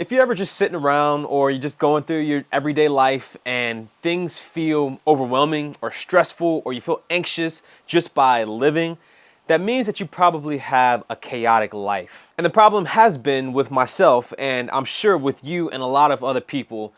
If you're ever just sitting around or you're just going through your everyday life and things feel overwhelming or stressful or you feel anxious just by living, that means that you probably have a chaotic life. And the problem has been with myself, and I'm sure with you and a lot of other people,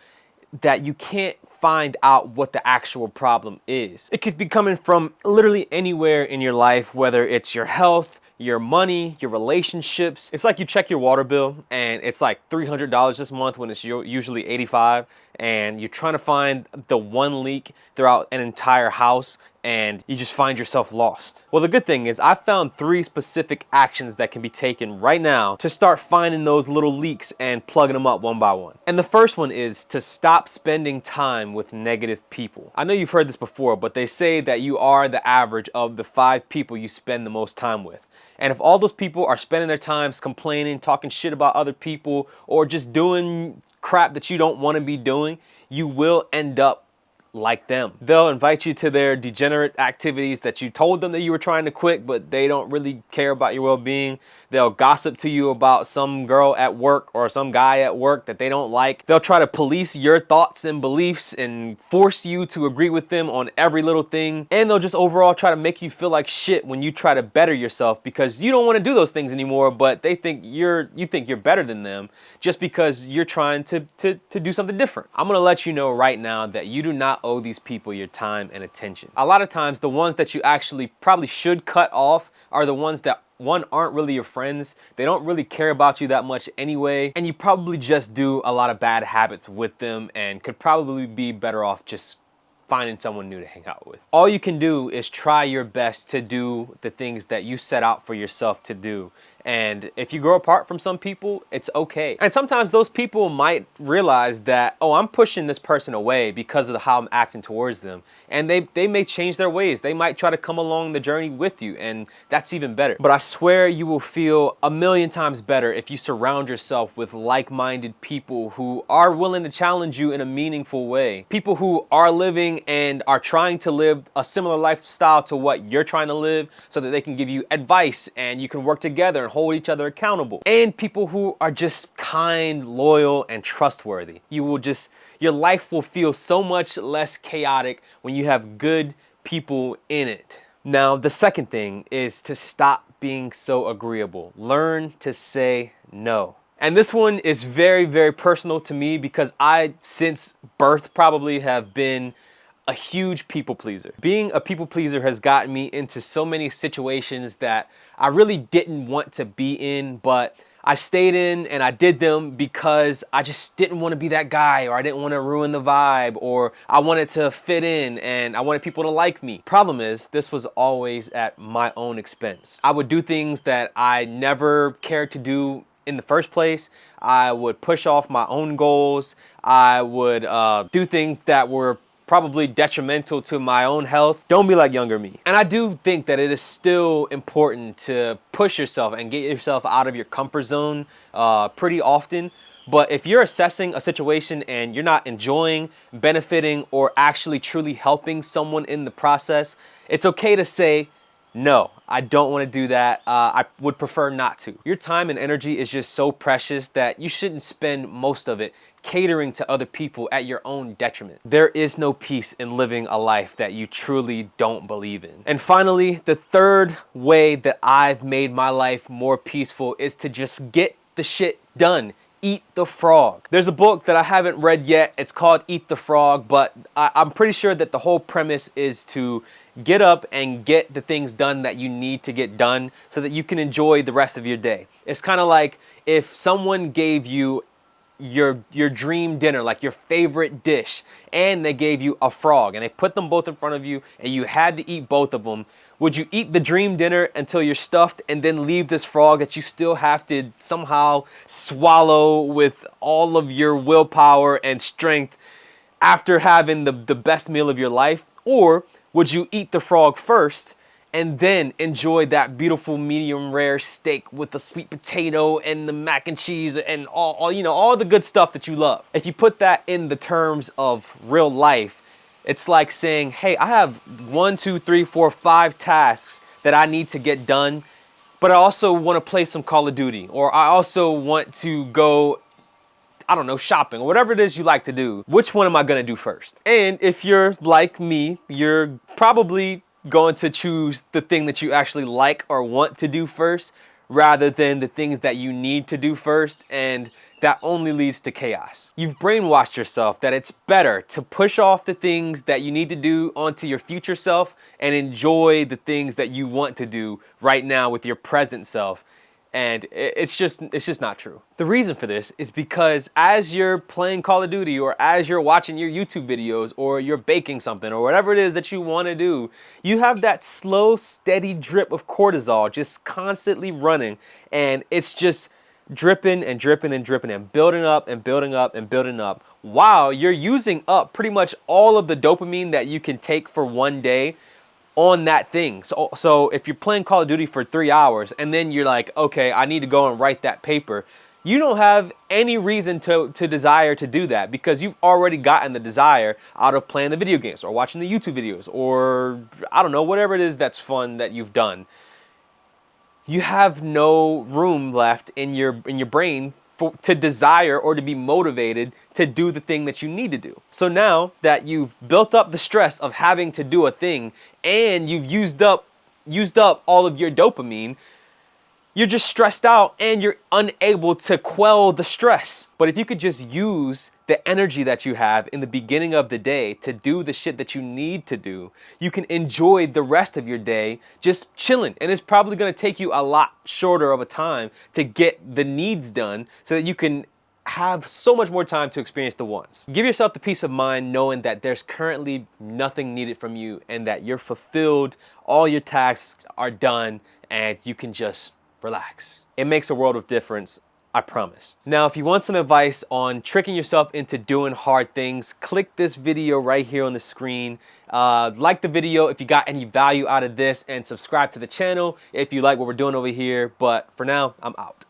that you can't find out what the actual problem is. It could be coming from literally anywhere in your life, whether it's your health, your money, your relationships. It's like you check your water bill and it's like $300 this month when it's usually 85, and you're trying to find the one leak throughout an entire house and you just find yourself lost. Well, the good thing is I found 3 specific actions that can be taken right now to start finding those little leaks and plugging them up one by one. And the first one is to stop spending time with negative people. I know you've heard this before, but they say that you are the average of the 5 people you spend the most time with. And if all those people are spending their times complaining, talking shit about other people, or just doing crap that you don't want to be doing, you will end up like them. They'll invite you to their degenerate activities that you told them that you were trying to quit, but they don't really care about your well-being. They'll gossip to you about some girl at work or some guy at work that they don't like. They'll try to police your thoughts and beliefs and force you to agree with them on every little thing. And they'll just overall try to make you feel like shit when you try to better yourself, because you don't want to do those things anymore, but they think you think you're better than them just because you're trying to do something different. I'm gonna let you know right now that you do not owe these people your time and attention. A lot of times the ones that you actually probably should cut off are the ones that, one, aren't really your friends. They don't really care about you that much anyway, and you probably just do a lot of bad habits with them and could probably be better off just finding someone new to hang out with. All you can do is try your best to do the things that you set out for yourself to do. And if you grow apart from some people, it's okay. And sometimes those people might realize that, oh, I'm pushing this person away because of how I'm acting towards them. And they may change their ways. They might try to come along the journey with you, and that's even better. But I swear you will feel a million times better if you surround yourself with like-minded people who are willing to challenge you in a meaningful way. People who are living and are trying to live a similar lifestyle to what you're trying to live, so that they can give you advice and you can work together and hold each other accountable. And people who are just kind, loyal, and trustworthy. Your life will feel so much less chaotic when you have good people in it. Now, the second thing is to stop being so agreeable. Learn to say no. And this one is very, very personal to me because I, since birth, probably have been a huge people pleaser. Being a people pleaser has gotten me into so many situations that I really didn't want to be in, but I stayed in and I did them because I just didn't want to be that guy, or I didn't want to ruin the vibe, or I wanted to fit in and I wanted people to like me. Problem is, this was always at my own expense. I would do things that I never cared to do in the first place. I would push off my own goals. I would do things that were probably detrimental to my own health. Don't be like younger me. And I do think that it is still important to push yourself and get yourself out of your comfort zone pretty often. But if you're assessing a situation and you're not enjoying, benefiting, or actually truly helping someone in the process, it's okay to say, no, I don't want to do that. I would prefer not to. Your time and energy is just so precious that you shouldn't spend most of it catering to other people at your own detriment. There is no peace in living a life that you truly don't believe in. And finally, the third way that I've made my life more peaceful is to just get the shit done. Eat the Frog. There's a book that I haven't read yet. It's called Eat the Frog, but I'm pretty sure that the whole premise is to get up and get the things done that you need to get done so that you can enjoy the rest of your day. It's kind of like if someone gave you your dream dinner, like your favorite dish, and they gave you a frog and they put them both in front of you and you had to eat both of them. Would you eat the dream dinner until you're stuffed and then leave this frog that you still have to somehow swallow with all of your willpower and strength after having the best meal of your life? Or would you eat the frog first and then enjoy that beautiful medium rare steak with the sweet potato and the mac and cheese and all the good stuff that you love? If you put that in the terms of real life, it's like saying, hey, I have 1, 2, 3, 4, 5 tasks that I need to get done, but I also want to play some Call of Duty, or I also want to go I don't know, shopping or whatever it is you like to do, which one am I gonna do first? And if you're like me, you're probably going to choose the thing that you actually like or want to do first rather than the things that you need to do first, and that only leads to chaos. You've brainwashed yourself that it's better to push off the things that you need to do onto your future self and enjoy the things that you want to do right now with your present self. And it's just not true. The reason for this is because as you're playing Call of Duty, or as you're watching your YouTube videos, or you're baking something, or whatever it is that you want to do, you have that slow, steady drip of cortisol just constantly running, and it's just dripping and dripping and dripping and building up and building up and building up, while you're using up pretty much all of the dopamine that you can take for one day on that thing. So if you're playing Call of Duty for 3 hours and then you're like, okay, I need to go and write that paper, you don't have any reason to desire to do that, because you've already gotten the desire out of playing the video games or watching the YouTube videos, or I don't know, whatever it is that's fun that you've done. You have no room left in your brain to desire or to be motivated to do the thing that you need to do. So now that you've built up the stress of having to do a thing, and you've used up all of your dopamine, you're just stressed out and you're unable to quell the stress. But if you could just use the energy that you have in the beginning of the day to do the shit that you need to do, you can enjoy the rest of your day just chilling. And it's probably gonna take you a lot shorter of a time to get the needs done so that you can have so much more time to experience the wants. Give yourself the peace of mind knowing that there's currently nothing needed from you, and that you're fulfilled, all your tasks are done, and you can just relax. It makes a world of difference, I promise. Now, if you want some advice on tricking yourself into doing hard things, click this video right here on the screen. Like the video if you got any value out of this, and subscribe to the channel if you like what we're doing over here. But for now, I'm out.